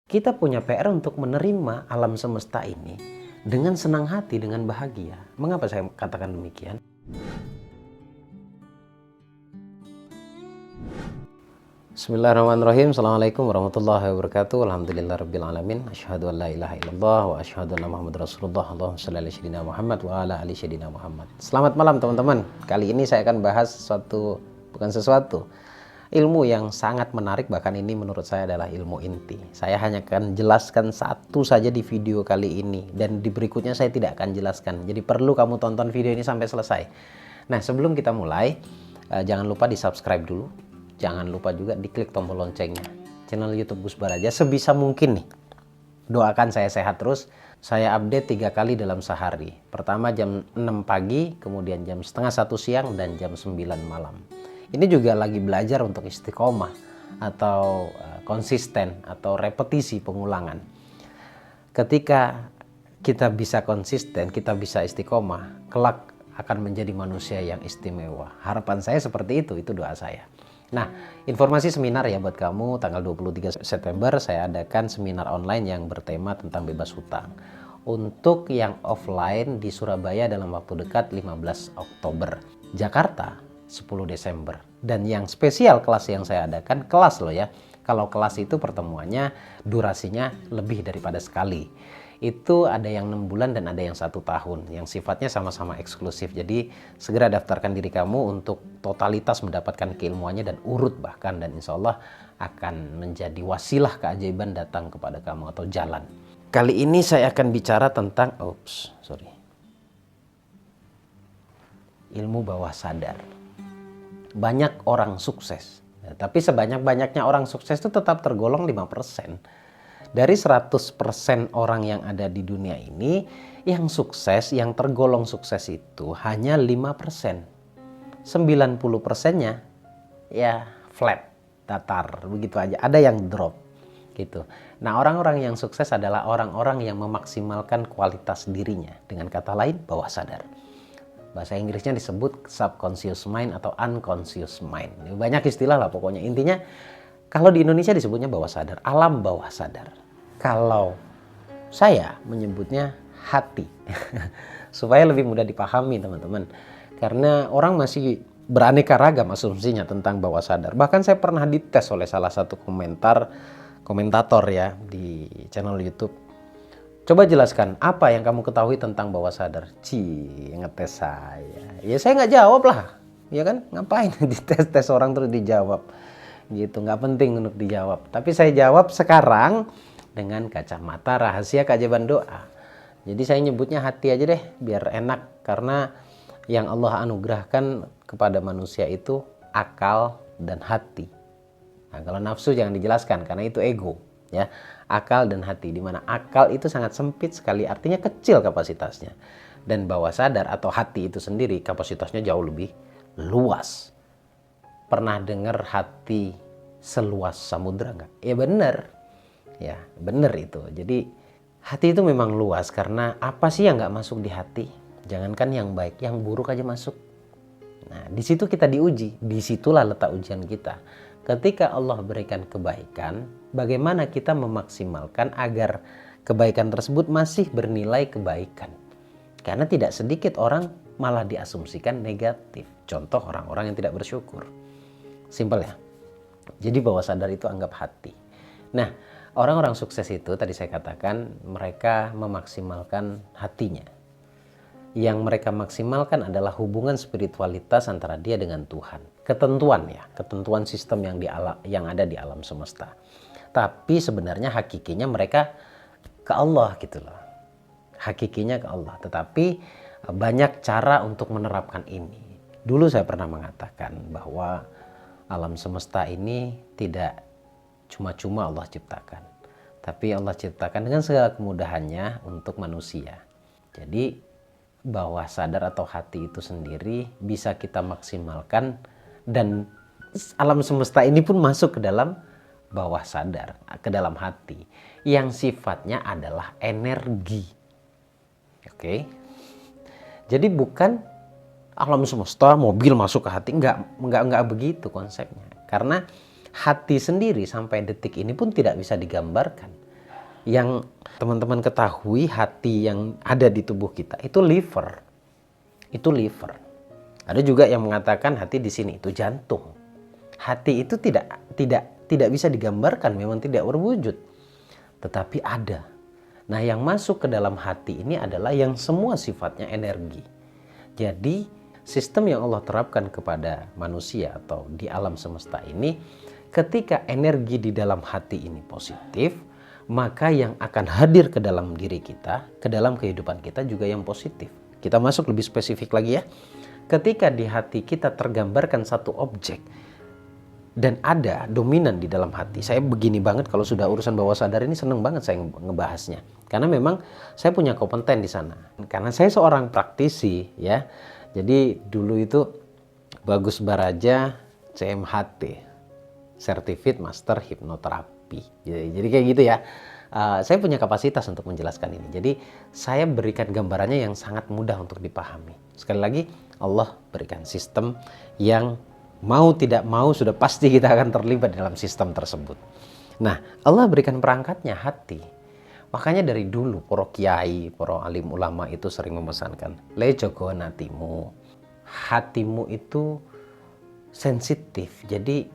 Kita punya PR untuk menerima alam semesta ini dengan senang hati, dengan bahagia. Mengapa saya katakan demikian? Bismillahirrahmanirrahim. Assalamualaikum warahmatullahi wabarakatuh. Alhamdulillahirrabbilalamin. Asyhadu an la ilaha illallah wa asyhadu anna Muhammad Rasulullah. Allahumma shalli ala sayyidina Muhammad wa ala ali sayyidina Muhammad. Selamat malam teman-teman. Kali ini saya akan bahas ilmu yang sangat menarik, bahkan ini menurut saya adalah ilmu inti. Saya hanya akan jelaskan satu saja di video kali ini, dan di berikutnya saya tidak akan jelaskan. Jadi perlu kamu tonton video ini sampai selesai. Nah, sebelum kita mulai, jangan lupa di subscribe dulu. Jangan lupa juga diklik tombol loncengnya. Channel YouTube Gus Baraja sebisa mungkin nih. Doakan saya sehat terus. Saya update 3 kali dalam sehari. Pertama jam 6 pagi, kemudian jam setengah 1 siang, dan jam 9 malam. Ini juga lagi belajar untuk istiqomah atau konsisten atau repetisi pengulangan. Ketika kita bisa konsisten, kita bisa istiqomah, kelak akan menjadi manusia yang istimewa. Harapan saya seperti itu doa saya. Nah, informasi seminar ya buat kamu, tanggal 23 September saya adakan seminar online yang bertema tentang bebas hutang. Untuk yang offline di Surabaya dalam waktu dekat 15 Oktober. Jakarta 10 Desember. Dan yang spesial kelas yang saya adakan, kelas loh ya. Kalau kelas itu pertemuannya durasinya lebih daripada sekali. Itu ada yang 6 bulan dan ada yang 1 tahun. Yang sifatnya sama-sama eksklusif. Jadi segera daftarkan diri kamu untuk totalitas mendapatkan keilmuannya dan urut bahkan. Dan insya Allah akan menjadi wasilah keajaiban datang kepada kamu atau jalan. Kali ini saya akan bicara tentang ilmu bawah sadar. Banyak orang sukses, tapi sebanyak-banyaknya orang sukses itu tetap tergolong 5%. Dari 100% orang yang ada di dunia ini, yang sukses, yang tergolong sukses itu hanya 5%. 90%-nya ya flat, datar, begitu aja. Ada yang drop gitu. Nah, orang-orang yang sukses adalah orang-orang yang memaksimalkan kualitas dirinya. Dengan kata lain, bawah sadar. Bahasa Inggrisnya disebut subconscious mind atau unconscious mind. Banyak istilah lah pokoknya. Intinya kalau di Indonesia disebutnya bawah sadar, alam bawah sadar. Kalau saya menyebutnya hati. Supaya lebih mudah dipahami teman-teman. Karena orang masih beraneka ragam asumsinya tentang bawah sadar. Bahkan saya pernah dites oleh salah satu komentator ya di channel YouTube. Coba jelaskan apa yang kamu ketahui tentang bawah sadar. Ngetes saya. Ya saya nggak jawab lah. Ya kan? Ngapain dites-tes orang terus dijawab. Gitu, nggak penting untuk dijawab. Tapi saya jawab sekarang dengan kacamata rahasia keajaiban doa. Jadi saya nyebutnya hati aja deh, biar enak. Karena yang Allah anugerahkan kepada manusia itu akal dan hati. Nah, kalau nafsu jangan dijelaskan karena itu ego. Ya, akal dan hati, di mana akal itu sangat sempit sekali, artinya kecil kapasitasnya, dan bawah sadar atau hati itu sendiri kapasitasnya jauh lebih luas. Pernah dengar hati seluas samudra nggak? Ya bener, ya bener itu. Jadi hati itu memang luas karena apa sih yang nggak masuk di hati? Jangankan yang baik, yang buruk aja masuk. Nah, di situ kita diuji, disitulah letak ujian kita. Ketika Allah berikan kebaikan, bagaimana kita memaksimalkan agar kebaikan tersebut masih bernilai kebaikan. Karena tidak sedikit orang malah diasumsikan negatif. Contoh orang-orang yang tidak bersyukur. Simpel ya. Jadi bawah sadar itu anggap hati. Nah, orang-orang sukses itu tadi saya katakan mereka memaksimalkan hatinya. Yang mereka maksimalkan adalah hubungan spiritualitas antara dia dengan Tuhan. Ketentuan sistem yang ada di alam semesta. Tapi sebenarnya hakikinya mereka ke Allah gitu loh. Hakikinya ke Allah. Tetapi banyak cara untuk menerapkan ini. Dulu saya pernah mengatakan bahwa alam semesta ini tidak cuma-cuma Allah ciptakan. Tapi Allah ciptakan dengan segala kemudahannya untuk manusia. Jadi bawah sadar atau hati itu sendiri bisa kita maksimalkan, dan alam semesta ini pun masuk ke dalam bawah sadar, ke dalam hati yang sifatnya adalah energi. Oke. Jadi bukan alam semesta mobil masuk ke hati, enggak begitu konsepnya. Karena hati sendiri sampai detik ini pun tidak bisa digambarkan. Yang teman-teman ketahui, hati yang ada di tubuh kita itu liver. Itu liver. Ada juga yang mengatakan hati di sini itu jantung. Hati itu tidak bisa digambarkan, memang tidak berwujud. Tetapi ada. Nah, yang masuk ke dalam hati ini adalah yang semua sifatnya energi. Jadi, sistem yang Allah terapkan kepada manusia atau di alam semesta ini, ketika energi di dalam hati ini positif, maka yang akan hadir ke dalam diri kita, ke dalam kehidupan kita juga yang positif. Kita masuk lebih spesifik lagi ya. Ketika di hati kita tergambarkan satu objek dan ada dominan di dalam hati. Saya begini banget kalau sudah urusan bawah sadar ini, seneng banget saya ngebahasnya. Karena memang saya punya kompeten di sana. Karena saya seorang praktisi ya. Jadi dulu itu Bagus Baraja CMHT, Certified Master Hypnotherapy. Jadi kayak gitu ya. Saya punya kapasitas untuk menjelaskan ini. Jadi saya berikan gambarannya yang sangat mudah untuk dipahami. Sekali lagi, Allah berikan sistem yang mau tidak mau sudah pasti kita akan terlibat dalam sistem tersebut. Nah, Allah berikan perangkatnya hati. Makanya dari dulu para kiai, para alim ulama itu sering memesankan, le jogo hatimu. Hatimu itu sensitif. Jadi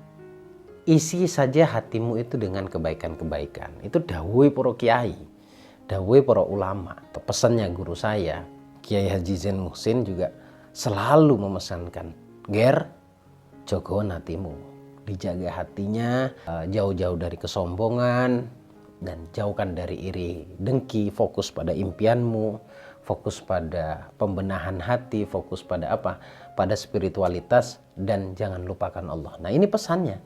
isi saja hatimu itu dengan kebaikan-kebaikan. Itu dawuhe para kiai, dawuhe para ulama, atau pesannya guru saya, Kiai Haji Zain Muhsin juga selalu memesankan, Ger, jogo hatimu, dijaga hatinya, jauh-jauh dari kesombongan, dan jauhkan dari iri dengki, fokus pada impianmu, fokus pada pembenahan hati, fokus pada apa? Pada spiritualitas, dan jangan lupakan Allah. Nah, ini pesannya.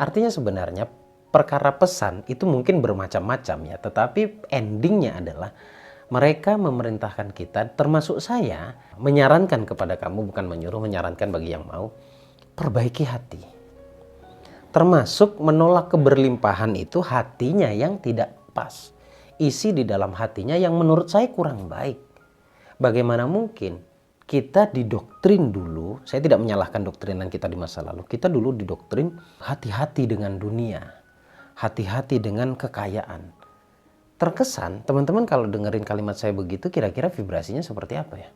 Artinya sebenarnya perkara pesan itu mungkin bermacam-macam ya, tetapi endingnya adalah mereka memerintahkan kita, termasuk saya, menyarankan kepada kamu, bukan menyuruh, menyarankan bagi yang mau, perbaiki hati. Termasuk menolak keberlimpahan itu hatinya yang tidak pas. Isi di dalam hatinya yang menurut saya kurang baik. Bagaimana mungkin kita didoktrin dulu, saya tidak menyalahkan doktrinan kita di masa lalu. Kita dulu didoktrin hati-hati dengan dunia, hati-hati dengan kekayaan. Terkesan teman-teman kalau dengerin kalimat saya begitu, kira-kira vibrasinya seperti apa ya?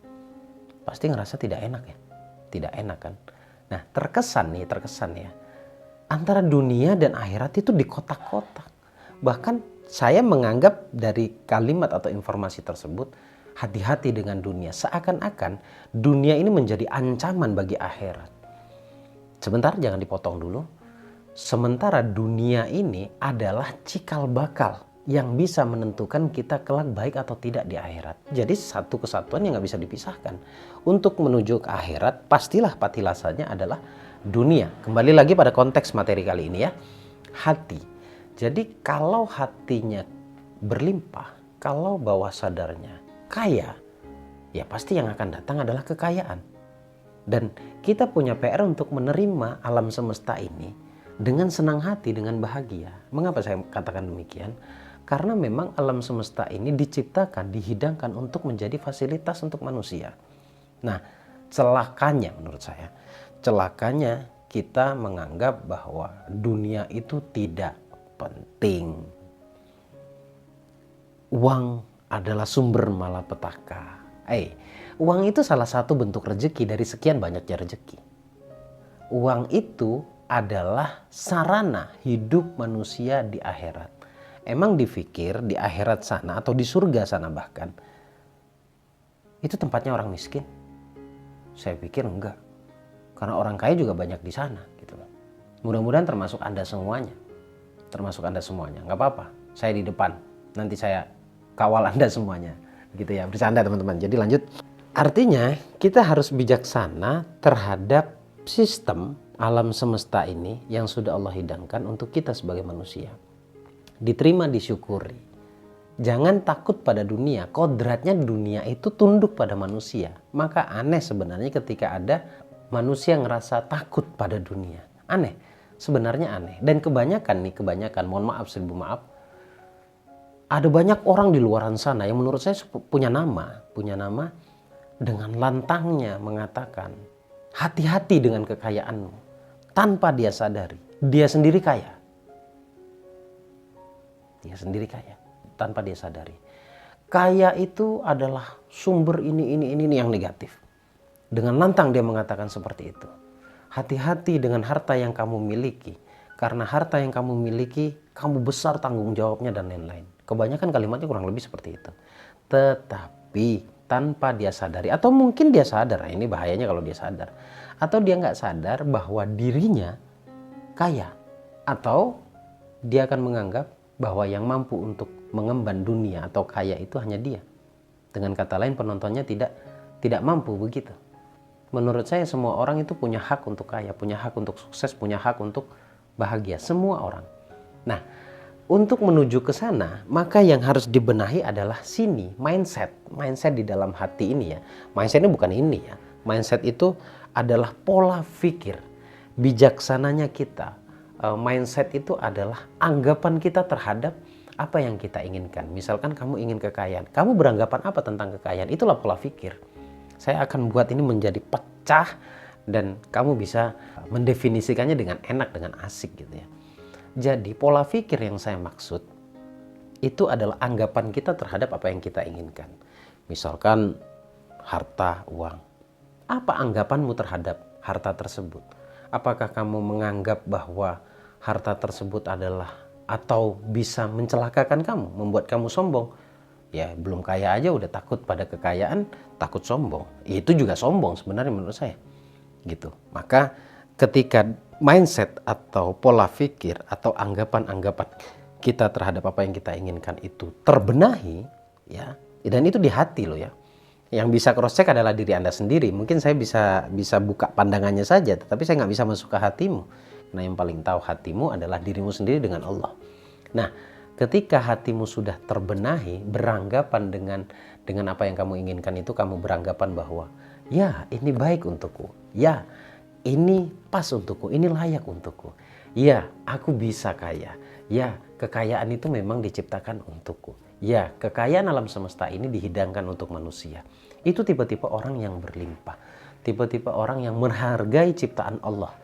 Pasti ngerasa tidak enak ya? Tidak enak kan? Nah, terkesan ya, antara dunia dan akhirat itu di kotak-kotak. Bahkan saya menganggap dari kalimat atau informasi tersebut, hati-hati dengan dunia. Seakan-akan dunia ini menjadi ancaman bagi akhirat. Sebentar, jangan dipotong dulu. Sementara dunia ini adalah cikal bakal yang bisa menentukan kita kelak baik atau tidak di akhirat. Jadi satu kesatuan yang nggak bisa dipisahkan. Untuk menuju ke akhirat, pastilah patilasannya adalah dunia. Kembali lagi pada konteks materi kali ini ya. Hati. Jadi kalau hatinya berlimpah, kalau bawah sadarnya kaya, ya pasti yang akan datang adalah kekayaan. Dan kita punya PR untuk menerima alam semesta ini dengan senang hati, dengan bahagia. Mengapa saya katakan demikian? Karena memang alam semesta ini diciptakan, dihidangkan untuk menjadi fasilitas untuk manusia. Nah, celakanya menurut saya, celakanya kita menganggap bahwa dunia itu tidak penting. Uang adalah sumber malapetaka. Uang itu salah satu bentuk rezeki dari sekian banyaknya rezeki. Uang itu adalah sarana hidup manusia di akhirat. Emang dipikir di akhirat sana atau di surga sana bahkan, itu tempatnya orang miskin? Saya pikir enggak. Karena orang kaya juga banyak di sana gitu. Mudah-mudahan termasuk Anda semuanya. Termasuk Anda semuanya. Enggak apa-apa. Saya di depan. Nanti saya kawal Anda semuanya. Gitu ya, bercanda teman-teman. Jadi lanjut. Artinya kita harus bijaksana terhadap sistem alam semesta ini yang sudah Allah hidangkan untuk kita sebagai manusia. Diterima, disyukuri. Jangan takut pada dunia. Kodratnya dunia itu tunduk pada manusia. Maka aneh sebenarnya ketika ada manusia ngerasa takut pada dunia. Aneh. Sebenarnya aneh. Dan kebanyakan, mohon maaf, seribu maaf, ada banyak orang di luaran sana yang menurut saya punya nama dengan lantangnya mengatakan, hati-hati dengan kekayaanmu. Tanpa dia sadari, dia sendiri kaya. Dia sendiri kaya. tanpa dia sadari. Kaya itu adalah sumber ini yang negatif. Dengan lantang dia mengatakan seperti itu. Hati-hati dengan harta yang kamu miliki. Karena harta yang kamu miliki, kamu besar tanggung jawabnya dan lain-lain. Kebanyakan kalimatnya kurang lebih seperti itu. Tetapi tanpa dia sadari, atau mungkin dia sadar, ini bahayanya kalau dia sadar. Atau dia nggak sadar bahwa dirinya kaya. Atau dia akan menganggap bahwa yang mampu untuk mengemban dunia atau kaya itu hanya dia. Dengan kata lain, penontonnya tidak mampu begitu. Menurut saya semua orang itu punya hak untuk kaya, punya hak untuk sukses, punya hak untuk bahagia. Semua orang. Nah, untuk menuju ke sana, maka yang harus dibenahi adalah sini, mindset. Mindset di dalam hati ini ya. Mindset ini bukan ini ya. Mindset itu adalah pola pikir. Bijaksananya kita. Mindset itu adalah anggapan kita terhadap apa yang kita inginkan. Misalkan kamu ingin kekayaan, kamu beranggapan apa tentang kekayaan? Itulah pola pikir. Saya akan buat ini menjadi pecah dan kamu bisa mendefinisikannya dengan enak, dengan asik gitu ya. Jadi pola pikir yang saya maksud itu adalah anggapan kita terhadap apa yang kita inginkan. Misalkan harta, uang. Apa anggapanmu terhadap harta tersebut? Apakah kamu menganggap bahwa harta tersebut adalah atau bisa mencelakakan kamu, membuat kamu sombong? Ya, belum kaya aja udah takut pada kekayaan, takut sombong. Itu juga sombong sebenarnya menurut saya. Gitu. Maka ketika mindset atau pola pikir atau anggapan-anggapan kita terhadap apa yang kita inginkan itu terbenahi, ya, dan itu di hati loh ya. Yang bisa cross check adalah diri Anda sendiri. Mungkin saya bisa buka pandangannya saja, tetapi saya nggak bisa masuk ke hatimu. Nah, yang paling tahu hatimu adalah dirimu sendiri dengan Allah. Nah, ketika hatimu sudah terbenahi, beranggapan dengan apa yang kamu inginkan itu, kamu beranggapan bahwa ya, ini baik untukku. Ya, ini pas untukku, ini layak untukku. Ya, aku bisa kaya. Ya, kekayaan itu memang diciptakan untukku. Ya, kekayaan alam semesta ini dihidangkan untuk manusia. Itu tipe-tipe orang yang berlimpah. Tipe-tipe orang yang menghargai ciptaan Allah.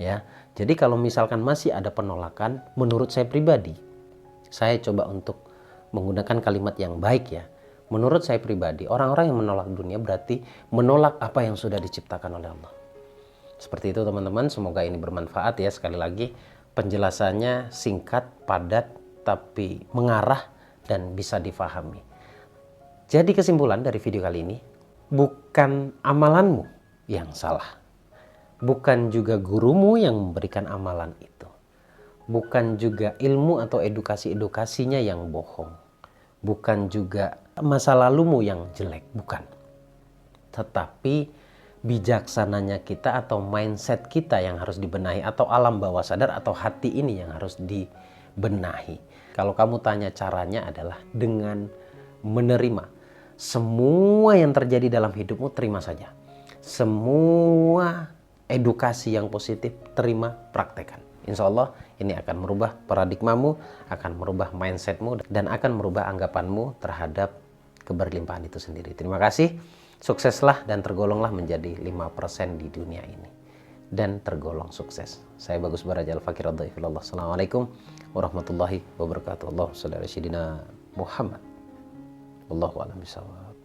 Ya, jadi kalau misalkan masih ada penolakan, menurut saya pribadi, saya coba untuk menggunakan kalimat yang baik ya. Menurut saya pribadi, orang-orang yang menolak dunia berarti menolak apa yang sudah diciptakan oleh Allah. Seperti itu teman-teman, semoga ini bermanfaat ya. Sekali lagi, penjelasannya singkat, padat, tapi mengarah dan bisa difahami. Jadi kesimpulan dari video kali ini, bukan amalanmu yang salah. Bukan juga gurumu yang memberikan amalan itu. Bukan juga ilmu atau edukasi-edukasinya yang bohong. Bukan juga masa lalumu yang jelek, bukan. Tetapi bijaksananya kita atau mindset kita yang harus dibenahi, atau alam bawah sadar atau hati ini yang harus dibenahi. Kalau kamu tanya caranya adalah dengan menerima semua yang terjadi dalam hidupmu, terima saja. Semua edukasi yang positif, terima, praktekkan. Insya Allah ini akan merubah paradigmamu, akan merubah mindsetmu, dan akan merubah anggapanmu terhadap keberlimpahan itu sendiri. Terima kasih, sukseslah dan tergolonglah menjadi 5% di dunia ini. Dan tergolong sukses. Saya Bagus Baraja Al-Fakir Ad-Dhaifillah. Assalamualaikum warahmatullahi wabarakatuh. Allahumma shalli ala sayyidina Muhammad. Wallahu a'lam bishawab.